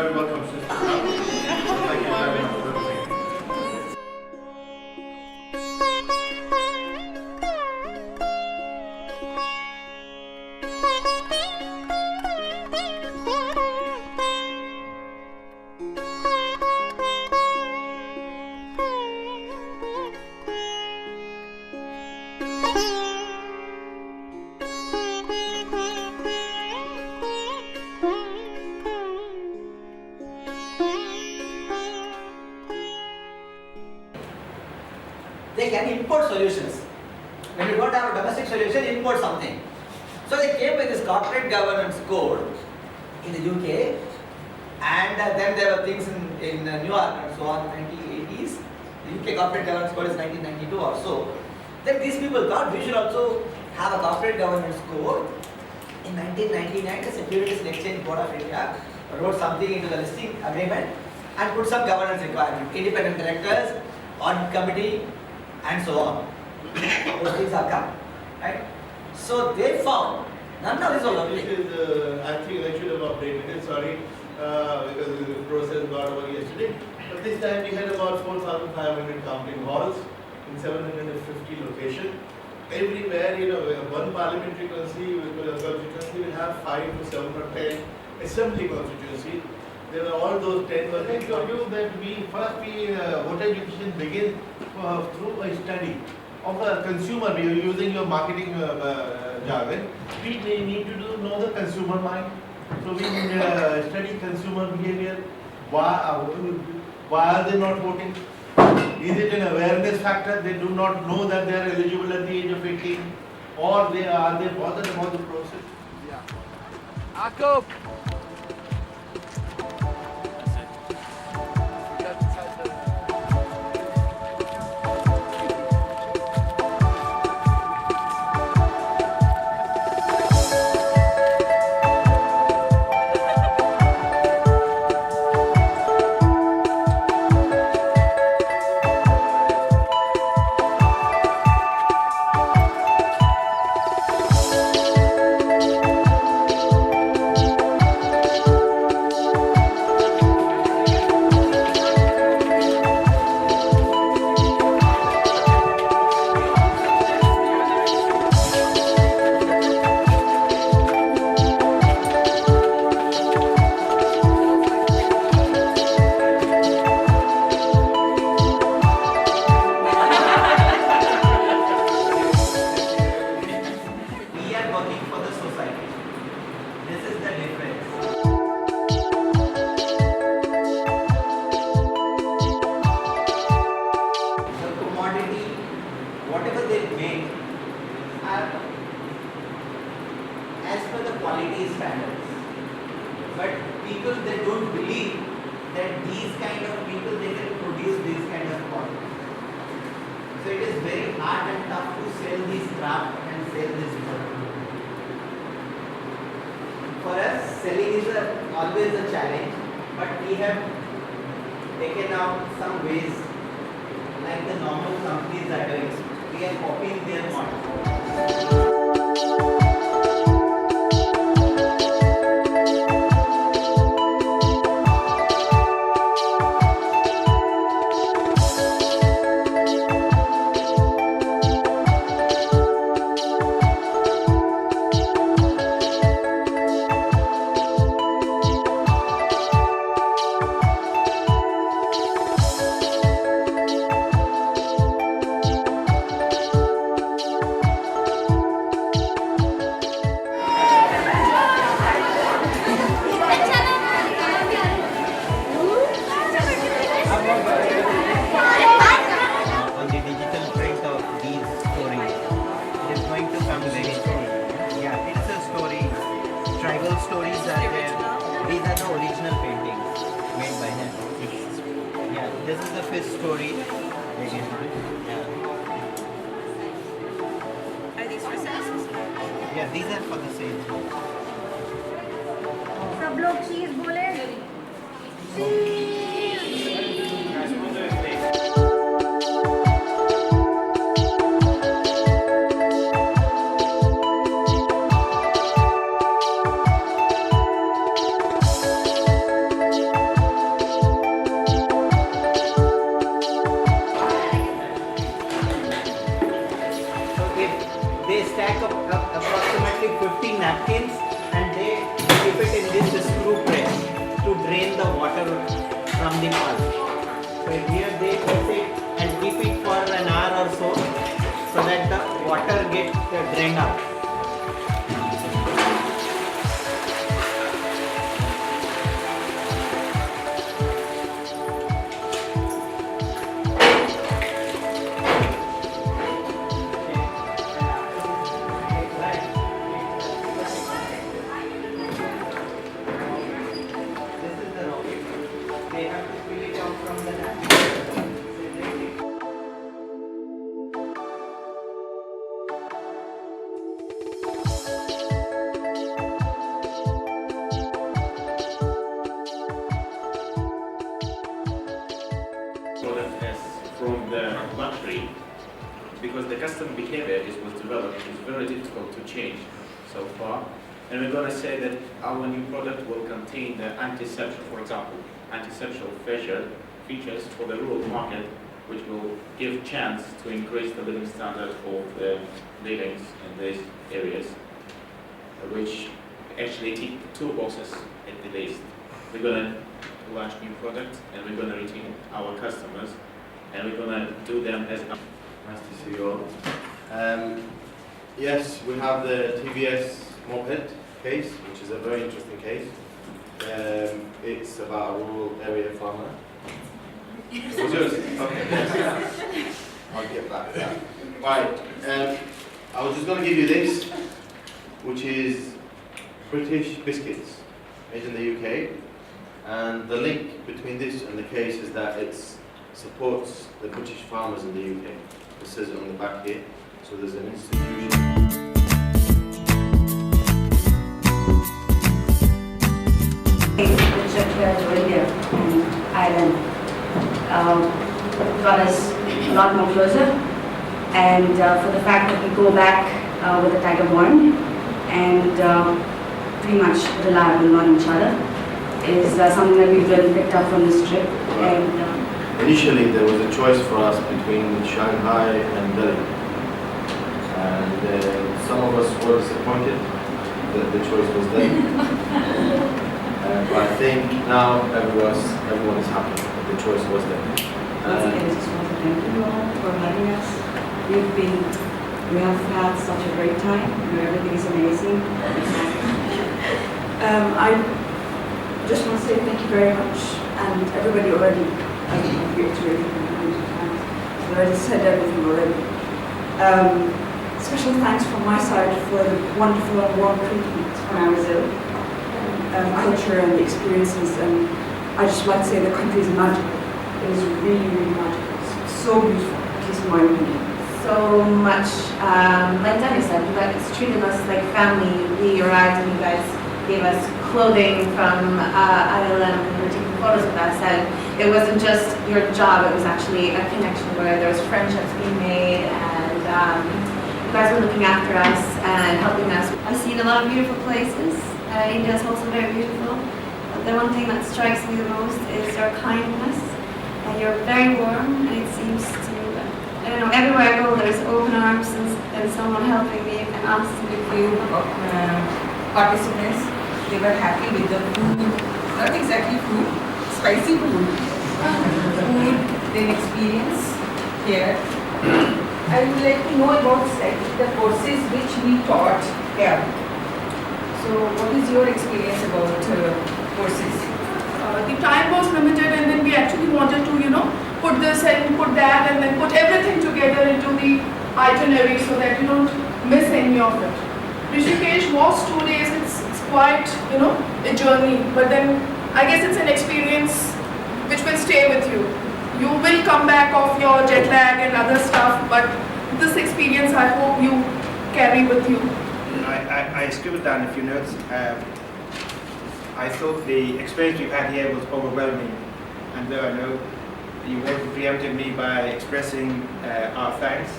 very welcome, sister. Thank you very much for everything. They can import solutions. When you don't have a domestic solution, import something. So they came with this corporate governance code in the UK, and then there were things in New York and so on, 1980s. The UK corporate governance code is 1992 or so. Then these people thought we should also have a corporate governance code. In 1999, the Securities and Exchange Board of India wrote something into the listing agreement and put some governance requirement, independent directors, audit committee, and so on. Those things are come, right? So they found none of this was applicable. This is actually I should have updated it. Sorry, because the process got over yesterday. But this time we had about 4,500 counting halls in 750 locations. Everywhere, one parliamentary constituency will have 5 to 7 or 10 assembly constituency. There are all those 10. But I told you that voter education begins through a study of a consumer. We are using your marketing jargon. We need to know the consumer mind. So we study consumer behavior. Why are they not voting? Is it an awareness factor? They do not know that they are eligible at the age of 18, or are they bothered about the process? Yeah. Akub. Whatever they make are as per the quality standards. But people, they don't believe that these kind of people, they can produce these kind of quality. So it is very hard and tough to sell this craft and sell this product. For us, selling is always a challenge, but we have taken out some ways like the normal companies are doing. We are copying their model. Stories are there. These are the original paintings made by him. Yeah, this is the fifth story. Are these for sales? Yeah, these are for the sale. सब लोग चीज बोले चीज napkins and they keep it in this screw press to drain the water from the pulp. So here they keep it and keep it for an hour or so that the water gets drained out. They have to fill it out from the napkin. Product as from the luxury, because the customer behavior was developed, it's very difficult to change so far. And we're going to say that our new product will contain the antiseptic, for example, antiseptic features for the rural market, which will give chance to increase the living standard of the livings in these areas, which actually tick 2 boxes at the least. We're going to launch new products and we're going to retain our customers and we're going to do them as Nice to see you all. Yes, we have the TVS moped case, which is a very interesting case. It's about a rural area farmer. Was yours? Okay. I'll get back to that. Right. I was just going to give you this, which is British biscuits made in the UK. And the link between this and the case is that it supports the British farmers in the UK. It says it on the back here. So there's an institution. The trip here to India and Ireland got us a lot more closer, and for the fact that we go back with a tiger bond and pretty much reliable on each other is something that we've really picked up from this trip. Right. And Initially, there was a choice for us between Shanghai and Delhi, and some of us were disappointed that the choice was Delhi. But I think now everyone is happy that the choice was Delhi. Once again, I just want to thank you all for having us. We have had such a great time. Everything is amazing. I just want to say thank you very much, and everybody already. I already said everything already. Special thanks from my side for the wonderful and warm treatment when I was ill. Culture and the experiences, and I just like to say the country is magical. It is really, really magical. It's so beautiful, at least in my opinion. So much. Like Danny said, you guys treated us like family. We arrived and you guys gave us clothing from IILM and were taking photos with us. And it wasn't just your job, it was actually a connection where there was friendships being made, and you guys were looking after us and helping us. I've seen a lot of beautiful places. India is also very beautiful. But the one thing that strikes me the most is your kindness. You're very warm, and it seems to, I don't know, everywhere I go there's open arms and someone helping me and asking me Few participants, they were happy with the food, not exactly food, spicy food. Food they experience here. I would like to know about the courses which we taught here. So what is your experience about courses? The time was limited, and then we actually wanted to, put this and put that and then put everything together into the itinerary so that you don't miss any of it. Rishikesh was 2 days, it's quite, a journey, but then I guess it's an experience which will stay with you. You will come back off your jet lag and other stuff, but this experience I hope you carry with you. I scribbled down a few notes. I thought the experience we've had here was overwhelming, and though I know you already preempted me by expressing our thanks,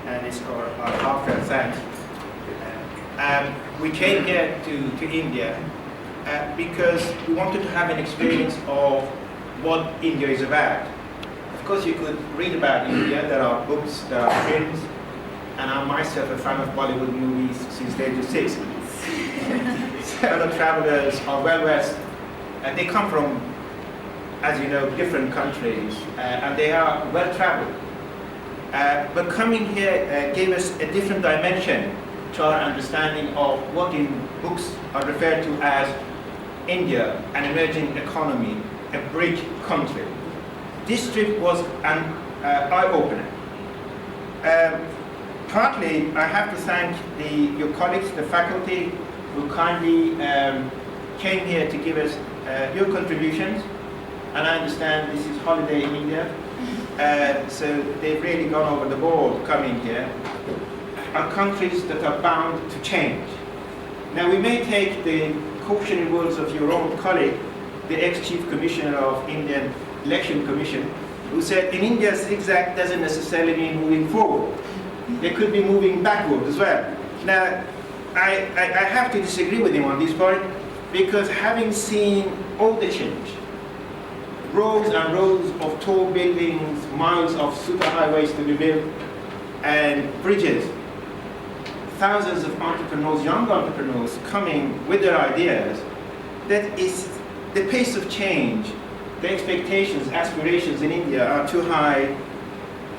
and it's our heartfelt thanks. We came here to India because we wanted to have an experience of what India is about. Of course, you could read about India. There are books, there are films, and I'm myself a fan of Bollywood movies since the age of 6. fellow travelers are well versed, and they come from, as you know, different countries, and they are well traveled. But coming here gave us a different dimension to our understanding of what in books are referred to as India, an emerging economy, a BRIC country. This trip was an eye-opener. Partly, I have to thank your colleagues, the faculty, who kindly came here to give us your contributions. And I understand this is holiday in India, so they've really gone over the board coming here. Are countries that are bound to change. Now, we may take the cautionary words of your own colleague, the ex-chief commissioner of Indian Election Commission, who said in India zigzag doesn't necessarily mean moving forward. They could be moving backward as well. Now, I have to disagree with him on this point, because having seen all the change, rows and rows of tall buildings, miles of super highways to be built, and bridges, thousands of entrepreneurs, young entrepreneurs coming with their ideas, that is the pace of change. The expectations, aspirations in India are too high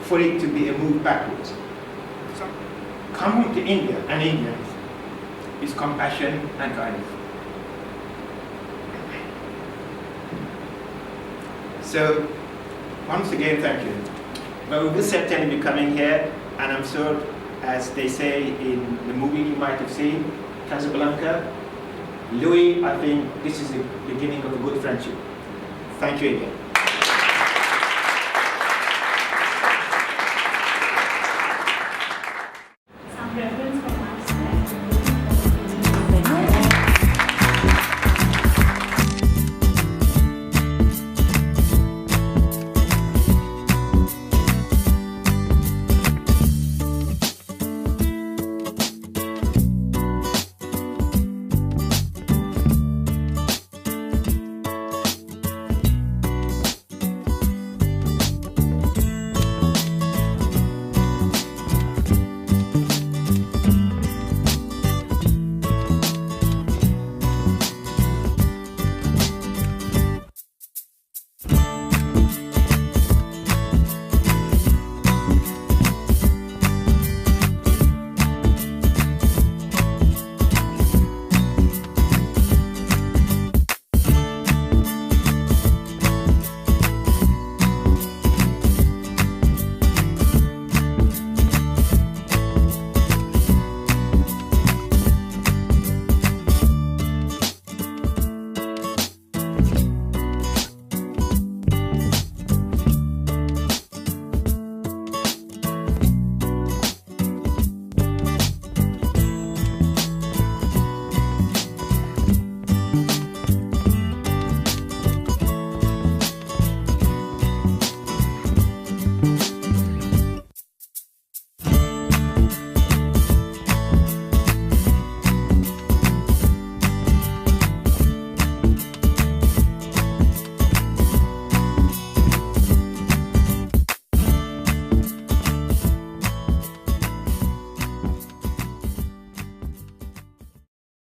for it to be a move backwards. So, come home to India, and Indians is compassion and kindness. So, once again, thank you. But we will certainly be coming here, and I'm sure, as they say in the movie you might have seen, Casablanca, Louis, I think this is the beginning of a good friendship. Thank you again.